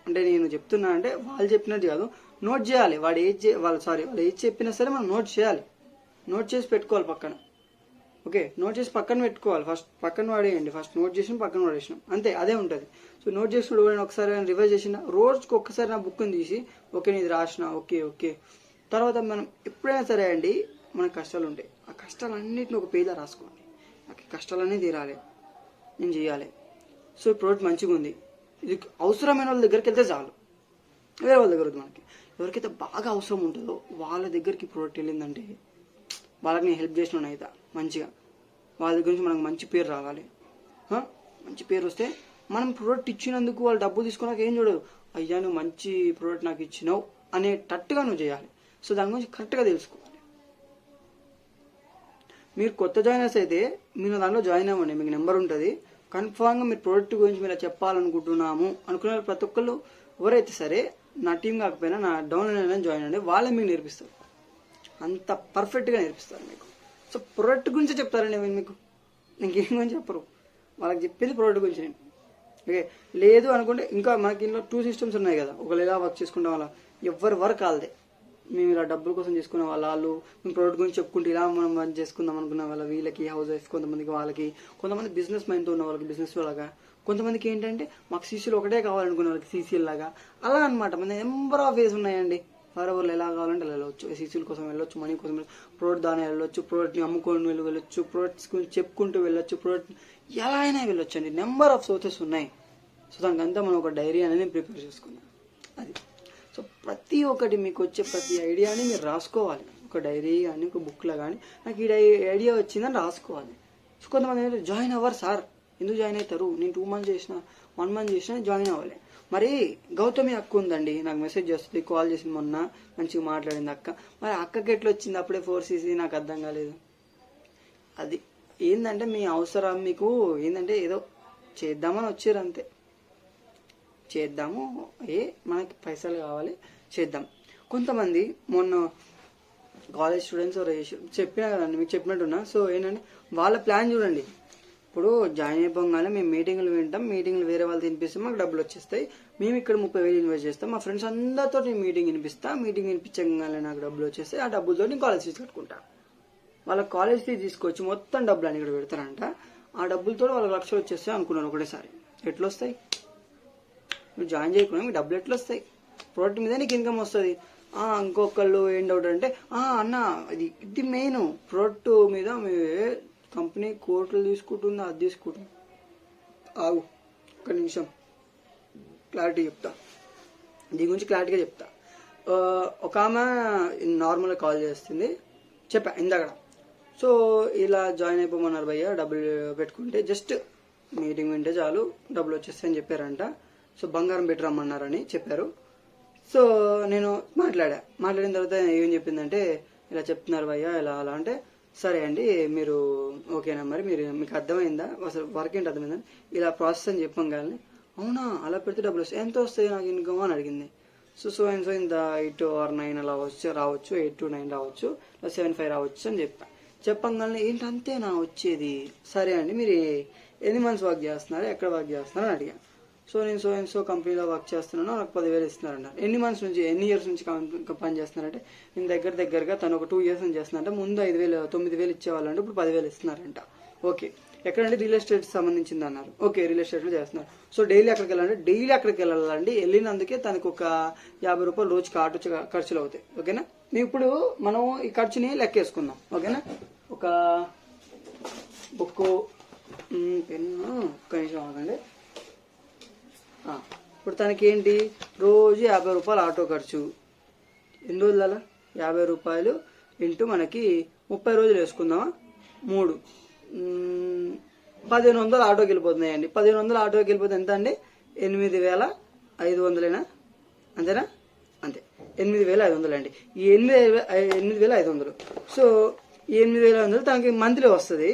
అంటే నేను చెప్తున్నా అంటే వాళ్ళు చెప్పినట్టు కాదు, నోట్ చేయాలి. వాళ్ళు ఏది చెప్పినా సరే మనం నోట్ చేయాలి. నోట్ చేసి పెట్టుకోవాలి పక్కన. ఓకే, నోట్ చేసి పక్కన పెట్టుకోవాలి. ఫస్ట్ పక్కన వాడేయండి, ఫస్ట్ నోట్ చేసిన పక్కన వాడేసినాం అంతే, అదే ఉంటుంది. సో నోట్ చేసిన ఒకసారి రివైజ్ చేసిన, రోజుకి ఒక్కసారి నా బుక్ని తీసి ఓకే నేను ఇది రాసిన, ఓకే ఓకే. తర్వాత మనం ఎప్పుడైనా సరే అండి మనకు కష్టాలు ఉంటాయి, ఆ కష్టాలన్నింటిని ఒక పేజీలో రాసుకోండి. నాకు ఈ కష్టాలన్నీ తీరాలి, నేను చేయాలి. సో ఈ ప్రోడక్ట్ మంచిగా ఉంది, ఇది అవసరమైన వాళ్ళ దగ్గరికి వెళ్తే చాలు, వేరే వాళ్ళ దగ్గర వద్దు. మనకి ఎవరికైతే బాగా అవసరం ఉంటుందో వాళ్ళ దగ్గరికి ప్రోడక్ట్ వెళ్ళిందంటే వాళ్ళకి నేను హెల్ప్ చేసిన అవుతా మంచిగా, వాళ్ళ దగ్గర నుంచి మనకు మంచి పేరు రావాలి. మంచి పేరు వస్తే మనం ప్రోడక్ట్ ఇచ్చినందుకు వాళ్ళు డబ్బులు తీసుకున్నాక ఏం చూడదు, అయ్యా నువ్వు మంచి ప్రోడక్ట్ నాకు ఇచ్చినావు అనేటట్టుగా నువ్వు చేయాలి. సో దాని గురించి కరెక్ట్గా తెలుసుకోవాలి. మీరు కొత్త జాయినర్స్ అయితే మీరు దాంట్లో జాయిన్ అవ్వండి, మీకు నెంబర్ ఉంటుంది. కన్ఫామ్గా మీరు ప్రోడక్ట్ గురించి మీరు చెప్పాలనుకుంటున్నాము అనుకునే ప్రతి ఒక్కళ్ళు ఎవరైతే సరే నా టీం కాకపోయినా నా డౌన్లైన్ అయినా జాయిన్ అవ్వండి, వాళ్ళే మీకు నేర్పిస్తారు, అంత పర్ఫెక్ట్గా నేర్పిస్తారు మీకు. సో ప్రోడక్ట్ గురించి చెప్తారండి మీకు, ఇంకేం గురించి చెప్పరు, వాళ్ళకి చెప్పేది ప్రోడక్ట్ గురించి. నేను ఓకే లేదు అనుకుంటే ఇంకా మనకి ఇంట్లో 2 సిస్టమ్స్ ఉన్నాయి కదా, ఒకళ్ళు ఎలా వర్క్ చేసుకుంటాం వాళ్ళ ఎవరి వర్క్ వాళ్ళదే. మేము ఇలా డబ్బుల కోసం చేసుకునే వాళ్ళు మేము ప్రోడక్ట్ గురించి చెప్పుకుంటే ఇలా మనం వర్క్ చేసుకుందాం అనుకున్న వాళ్ళ వీళ్ళకి హౌస్ వైఫ్, కొంతమందికి వాళ్ళకి, కొంతమంది బిజినెస్ మైండ్తో ఉన్న వాళ్ళకి బిజినెస్ లాగా, కొంతమందికి ఏంటంటే మాకు సీసీలు ఒకటే కావాలనుకునే వాళ్ళకి సీసీఎల్ లాగా, అలా అనమాట. మన నెంబర్ ఆఫ్ వేస్ ఉన్నాయండి. ఫర్ ఎవరు ఎలా కావాలంటే అలా వెళ్ళొచ్చు, సీసీల కోసం వెళ్ళొచ్చు, మనీ కోసం ప్రోడక్ట్ దాని వెళ్ళొచ్చు, ప్రోడక్ట్ని అమ్ముకొని వెళ్ళొచ్చు, ప్రోడక్ట్స్ గురించి చెప్పుకుంటూ వెళ్ళొచ్చు, ప్రోడక్ట్ ఎలా అయినా వెళ్ళొచ్చు అండి. నెంబర్ ఆఫ్ సోర్సెస్ ఉన్నాయి. సో దానికంతా మనం ఒక డైరీ అనేది ప్రిపేర్ చేసుకున్నాం. అది సో ప్రతి ఒక్కటి మీకు వచ్చే ప్రతి ఐడియాని మీరు రాసుకోవాలి, ఒక డైరీ కానీ ఒక బుక్లో కానీ నాకు ఈ ఐడియా వచ్చిందని రాసుకోవాలి. సో కొంతమంది జాయిన్ అవ్వరు సార్, ఎందుకు జాయిన్ అవుతారు, నేను 2 months చేసిన 1 month చేసినా జాయిన్ అవ్వాలి. మరి గౌతమి అక్క ఉందండి, నాకు మెసేజ్ చేస్తుంది, కాల్ చేసింది మొన్న, మంచిగా మాట్లాడింది అక్క. మరి అక్కకి ఎట్లా వచ్చింది అప్పుడే 4cc, నాకు అర్థం కాలేదు. అది ఏంటంటే మీ అవసరం, మీకు ఏంటంటే ఏదో చేద్దామని వచ్చారు అంతే, చేద్దాము మనకి పైసలు కావాలి చేద్దాం. కొంతమంది మొన్న కాలేజ్ స్టూడెంట్స్ చెప్పినా కదండి, మీకు చెప్పినట్టున్నా. సో ఏంటంటే వాళ్ళ ప్లాన్ చూడండి, ఇప్పుడు జాయిన్ అయిపోగానే మేము మీటింగ్లు వింటాం, మీటింగ్లు వేరే వాళ్ళు తినిపిస్తే మాకు డబ్బులు వచ్చేస్తాయి, మేము ఇక్కడ 30,000 ఇన్వెస్ట్ చేస్తాం, మా ఫ్రెండ్స్ అందరితో నేను మీటింగ్ వినిపిస్తా, మీటింగ్ వినిపించగానే నాకు డబ్బులు వచ్చేస్తాయి, ఆ డబ్బులతో నేను కాలేజ్ ఫీజు కట్టుకుంటా. వాళ్ళ కాలేజ్ ఫీజు తీసుకొచ్చి మొత్తం డబ్బులు అని ఇక్కడ పెడతారంట, ఆ డబ్బులతో వాళ్ళకి లక్షలు వచ్చేస్తాయి అనుకున్నాను ఒకటేసారి. ఎట్లా వస్తాయి? నువ్వు జాయిన్ చేయకుండా మీకు డబ్బులు ఎట్లా వస్తాయి? ప్రోడక్ట్ మీద నీకు ఇన్కమ్ వస్తుంది. ఇంకొకళ్ళు ఏం డౌట్ అంటే అన్న ఇది మెయిన్, ప్రోడక్ట్ మీద కంపెనీ కోట్లు తీసుకుంటుంది, అది తీసుకుంటుంది. ఆగు ఒక్క నిమిషం, క్లారిటీ చెప్తా, దీని గురించి క్లారిటీగా చెప్తా. ఒక ఆమె నార్మల్గా కాల్ చేస్తుంది, చెప్పా ఇందాక. సో ఇలా జాయిన్ అయిపోమన్నారు భయ్య, డబ్బులు పెట్టుకుంటే జస్ట్ మీటింగ్ వింటే చాలు డబ్బులు వచ్చేస్తాయని చెప్పారంట. సో బంగారం పెట్టి రమ్మన్నారని చెప్పారు. సో నేను మాట్లాడిన తర్వాత ఏం చెప్పిందంటే, ఇలా చెప్తున్నారు భయ్య ఇలా అలా అంటే, సరే అండి మీరు ఓకేనా, మరి మీకు అర్థమైందా, అసలు వర్క్ ఏంటి అర్థమైందని, ఇలా ప్రాసెస్ అని చెప్పాం కానీ, అవునా అలా పెడితే డబ్బులు వస్తాయి, ఎంత వస్తాయి నాకు ఇన్కమ్ అని అడిగింది. సో ఇంత 8 or 9 అలా రావచ్చు, 8 to 9 రావచ్చు, 7-5 రావచ్చు అని చెప్పంగానే ఏంటి అంతేనా వచ్చేది? సరే అండి మీరు ఎన్ని మంత్స్ వర్క్ చేస్తున్నారు, ఎక్కడ వర్క్ చేస్తున్నారు అని అడిగాను. సో నేను సో కంపెనీలో వర్క్ చేస్తున్నాను, నాకు 10,000 ఇస్తున్నారన్నారు. ఎన్ని ఇయర్స్ నుంచి పని చేస్తున్నారంటే, నేను దగ్గరగా తను ఒక 2 years నుంచి చేస్తున్నారంటే, ముందు 9,000 ఇచ్చేవాళ్ళంటే ఇప్పుడు 10,000 ఇస్తున్నారంట. ఓకే, ఎక్కడంటే రియల్ ఎస్టేట్ సంబంధించింది అన్నారు. ఓకే, రియల్ ఎస్టేట్లో చేస్తున్నారు. సో డైలీ అక్కడికి వెళ్ళాలండి, వెళ్ళినందుకే తనకు ఒక 50 రూపాయలు రోజుకి ఆటో ఖర్చులు అవుతాయి. ఓకేనా, ఇప్పుడు మనం ఈ ఖర్చుని లెక్కేసుకుందాం. ఓకేనా, ఒక బుక్ పెన్ను ఒక్క నిమిషం ఆగండి. ఇప్పుడు తనకి ఏంటి, రోజు 50 రూపాయలు ఆటో ఖర్చు, ఎన్ని రోజులు అలా 50 రూపాయలు ఇంటూ మనకి 30 రోజులు వేసుకుందామా, 3 1,500 ఆటోకి వెళ్ళిపోతున్నాయండి. 1,500 ఆటోకి వెళ్ళిపోతే ఎంత అండి, 8,500 అంతేనా? అంతే, 8,500 అండి. ఈ 8,500, సో ఈ 8,500 తనకి మంత్లీ వస్తుంది.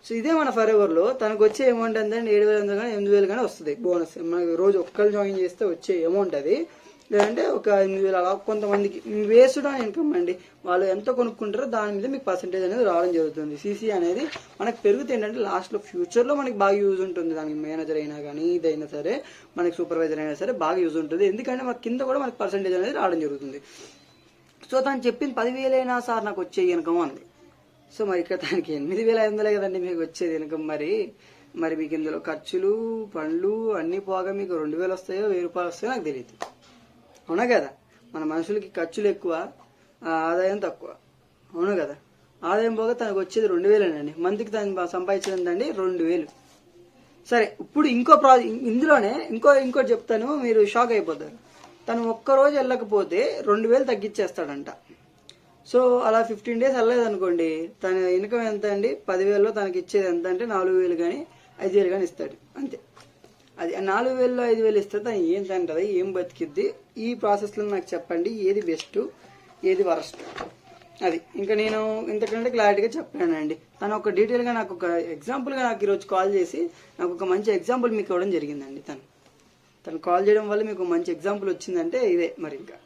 సో ఇదే మన ఫర్ ఎవర్లో తనకు వచ్చే అమౌంట్ ఎంత అండి, 7,500 కానీ 8,000 కానీ వస్తుంది బోనస్. మనకి రోజు ఒక్కరు జాయిన్ చేస్తే వచ్చే అమౌంట్ అది, లేదంటే ఒక 8,000 అలా. కొంతమందికి వేస్డ్ ఆన్ ఇన్కమ్ అండి, వాళ్ళు ఎంత కొనుక్కుంటారో దాని మీద మీకు పర్సెంటేజ్ అనేది రావడం జరుగుతుంది. సీసీ అనేది మనకు పెరిగితే ఏంటంటే లాస్ట్లో ఫ్యూచర్లో మనకి బాగా యూజ్ ఉంటుంది. దానికి మేనేజర్ అయినా కానీ ఇదైనా సరే, మనకి సూపర్వైజర్ అయినా సరే బాగా యూజ్ ఉంటుంది, ఎందుకంటే మనకి కింద కూడా మనకి పర్సెంటేజ్ అనేది రావడం జరుగుతుంది. సో తను చెప్పింది 10,000 అయినా సార్ నాకు వచ్చే ఇన్కమ్ అంది. సో మరి ఇక్కడ దానికి 8,500 కదండి మీకు వచ్చేది ఇన్కమ్. మరి మీకు ఇందులో ఖర్చులు పండ్లు అన్ని పోగా మీకు 2,000 వస్తాయో 1,000 రూపాయలు వస్తాయో నాకు తెలియదు. అవునా కదా? మన మనుషులకి ఖర్చులు ఎక్కువ, ఆదాయం తక్కువ. అవును కదా? ఆదాయం పోగా తనకు వచ్చేది 2,000 అండి. మంత్కి తను సంపాదించిందండి 2,000. సరే, ఇప్పుడు ఇందులోనే ఇంకోటి చెప్తాను, మీరు షాక్ అయిపోతారు. తను ఒక్కరోజు వెళ్ళకపోతే 2,000 తగ్గించేస్తాడంట. సో అలా 15 days వెళ్ళలేదు అనుకోండి, తన ఇన్కమ్ ఎంత అండి? 10,000లో తనకి ఇచ్చేది ఎంత అంటే 4,000 కానీ 5,000 కానీ ఇస్తాడు అంతే. అది 4,000లో 5,000 ఇస్తే తను ఏం తింటది, ఏం బతికిద్ది? ఈ ప్రాసెస్లో నాకు చెప్పండి, ఏది బెస్ట్ ఏది వరస్ట్. అది ఇంకా నేను ఇంతకంటే క్లారిటీగా చెప్పానండి. తను ఒక డీటెయిల్గా నాకు ఒక ఎగ్జాంపుల్గా నాకు ఈరోజు కాల్ చేసి నాకు ఒక మంచి ఎగ్జాంపుల్ మీకు ఇవ్వడం జరిగిందండి. తను కాల్ చేయడం వల్ల మీకు మంచి ఎగ్జాంపుల్ వచ్చిందంటే ఇదే మరి ఇంకా.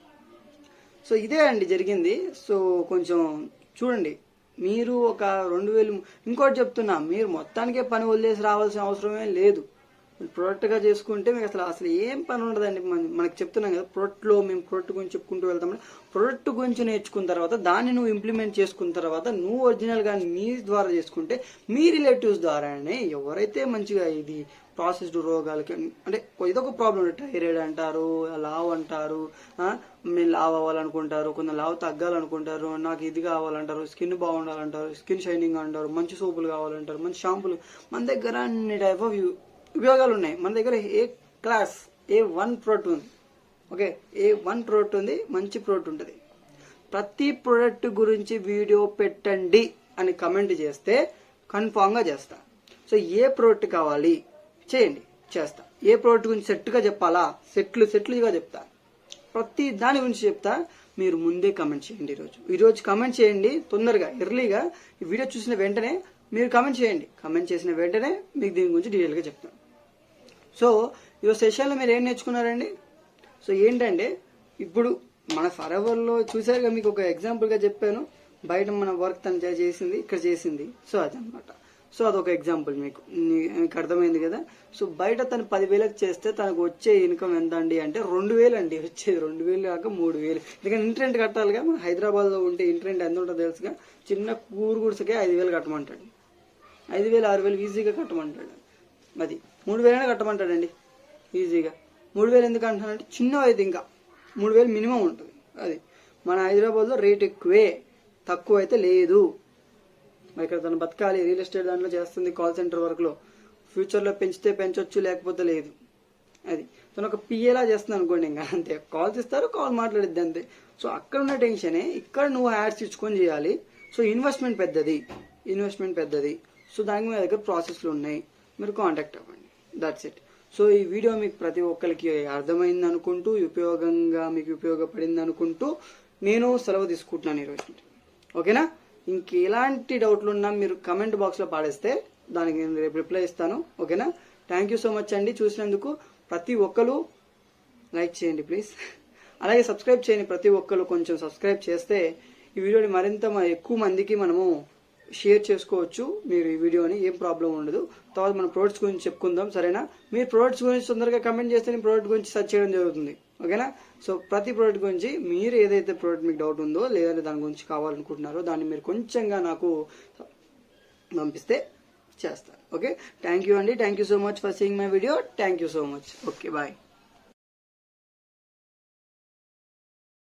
సో ఇదే అండి జరిగింది. సో కొంచెం చూడండి, మీరు ఒక 2,000. ఇంకోటి చెప్తున్నా, మీరు మొత్తానికే పని వదిలేసి రావాల్సిన అవసరమే లేదు. ప్రొడక్ట్గా చేసుకుంటే మీకు అసలు ఏం పని ఉండదండి. మనకి చెప్తున్నాం కదా, మేము ప్రొడక్ట్ గురించి చెప్పుకుంటూ వెళ్తాం. ప్రొడక్ట్ గురించి నేర్చుకున్న తర్వాత దాన్ని నువ్వు ఇంప్లిమెంట్ చేసుకున్న తర్వాత నువ్వు ఒరిజినల్గా నీ ద్వారా చేసుకుంటే మీ రిలేటివ్స్ ద్వారానే ఎవరైతే మంచిగా ఇది ప్రాసెస్డ్ రోగాలకి అంటే ఇదొక ప్రాబ్లం, థైరాయిడ్ అంటారు, లావ్ అంటారు, మేము లావ్ అవ్వాలనుకుంటారు, కొందరు లావ్ తగ్గాలనుకుంటారు, నాకు ఇది కావాలంటారు, స్కిన్ బాగుండాలంటారు, స్కిన్ షైనింగ్ అంటారు, మంచి సోపులు కావాలంటారు, మంచి షాంపులు. మన దగ్గర అన్ని టైప్ ఆఫ్ ఉపయోగాలు ఉన్నాయి. మన దగ్గర A1 ప్రోడక్ట్ ఉంది. ఓకే, A1 ప్రోడక్ట్ ఉంది, మంచి ప్రోడక్ట్ ఉంటుంది. ప్రతి ప్రోడక్ట్ గురించి వీడియో పెట్టండి అని కమెంట్ చేస్తే కన్ఫామ్గా చేస్తా. సో ఏ ప్రోడక్ట్ కావాలి చేయండి, చేస్తా. ఏ ప్రోడక్ట్ గురించి సెట్గా చెప్పాలా, సెట్లుగా చెప్తా. ప్రతి దాని గురించి చెప్తా. మీరు ముందే కమెంట్ చేయండి. ఈరోజు కమెంట్ చేయండి తొందరగా, ఎర్లీగా. ఈ వీడియో చూసిన వెంటనే మీరు కమెంట్ చేయండి. కమెంట్ చేసిన వెంటనే మీకు దీని గురించి డీటెయిల్గా చెప్తాను. సో ఈరోజు సెషన్లో మీరు ఏం నేర్చుకున్నారండి? సో ఏంటంటే, ఇప్పుడు మన ఫరెవర్లో చూసారుగా, మీకు ఒక ఎగ్జాంపుల్గా చెప్పాను. బయట మన వర్క్ తను చేసింది, ఇక్కడ చేసింది. సో అదనమాట. సో అదొక ఎగ్జాంపుల్ మీకు అర్థమైంది కదా. సో బయట తను 10,000 చేస్తే తనకు వచ్చే ఇన్కమ్ ఎంత అండి అంటే 2,000 అండి వచ్చేది. 2,000 కాక 3,000. ఎందుకంటే ఇంట్రెంట్ కట్టాలిగా. మన హైదరాబాద్లో ఉంటే ఇంట్రెంట్ ఎంత ఉంటుందో తెలుసుగా. చిన్న కూరు గుడిసకే 5,000 కట్టమంటాడు. 5,000 6,000 ఈజీగా కట్టమంటాడు. అది 3,000 కట్టమంటాడండి ఈజీగా. 3,000 ఎందుకు అంటానంటే చిన్నవి అయితే ఇంకా 3,000 మినిమం ఉంటుంది. అది మన హైదరాబాద్లో రేట్ ఎక్కువే, తక్కువ అయితే లేదు. మరి ఇక్కడ తను బతకాలి, రియల్ ఎస్టేట్ దాంట్లో చేస్తుంది, కాల్ సెంటర్ వర్క్లో. ఫ్యూచర్లో పెంచితే పెంచొచ్చు, లేకపోతే లేదు. అది తను ఒక పిఏలా చేస్తుంది అనుకోండి, ఇంకా అంతే. కాల్స్ ఇస్తారు, కాల్ మాట్లాడిద్ది అంతే. సో అక్కడ ఉన్న టెన్షనే ఇక్కడ నువ్వు యాడ్స్ ఇచ్చుకొని చేయాలి. సో ఇన్వెస్ట్మెంట్ పెద్దది. సో దానికి మీ దగ్గర ప్రాసెస్లు ఉన్నాయి, మీరు కాంటాక్ట్ అవ్వండి. That's it. సో ఈ వీడియో మీకు ప్రతి ఒక్కరికి అర్థమైంది అనుకుంటూ, మీకు ఉపయోగపడింది అనుకుంటూ నేను సెలవు తీసుకుంటున్నాను ఈరోజు. ఓకేనా? ఇంకెలాంటి డౌట్లు ఉన్నా మీరు కమెంట్ బాక్స్లో పాడేస్తే దానికి నేను రేపు రిప్లై ఇస్తాను. ఓకేనా? థ్యాంక్ యూ సో మచ్ అండి చూసినందుకు. ప్రతి ఒక్కరు లైక్ చేయండి ప్లీజ్. అలాగే సబ్స్క్రైబ్ చేయండి. ప్రతి ఒక్కరు కొంచెం సబ్స్క్రైబ్ చేస్తే ఈ వీడియోని మరింత ఎక్కువ మందికి మనము షేర్ చేసుకోవచ్చు. మీరు ఈ వీడియోని ఏం ప్రాబ్లం ఉండదు. తర్వాత మన ప్రోడక్ట్స్ గురించి చెప్పుకుందాం, సరేనా? మీరు ప్రోడక్ట్స్ గురించి తొందరగా కమెంట్ చేస్తే నేను ప్రోడక్ట్ గురించి సెర్చ్ చేయడం జరుగుతుంది. ఓకేనా? సో ప్రతి ప్రోడక్ట్ గురించి మీరు ఏదైతే ప్రోడక్ట్ మీకు డౌట్ ఉందో, లేదంటే దాని గురించి కావాలనుకుంటున్నారో దాన్ని మీరు కొంచెంగా నాకు పంపిస్తే చేస్తాను. ఓకే, థ్యాంక్ యూ అండి. Thank you so much for seeing my video. Thank you so much. Okay, bye.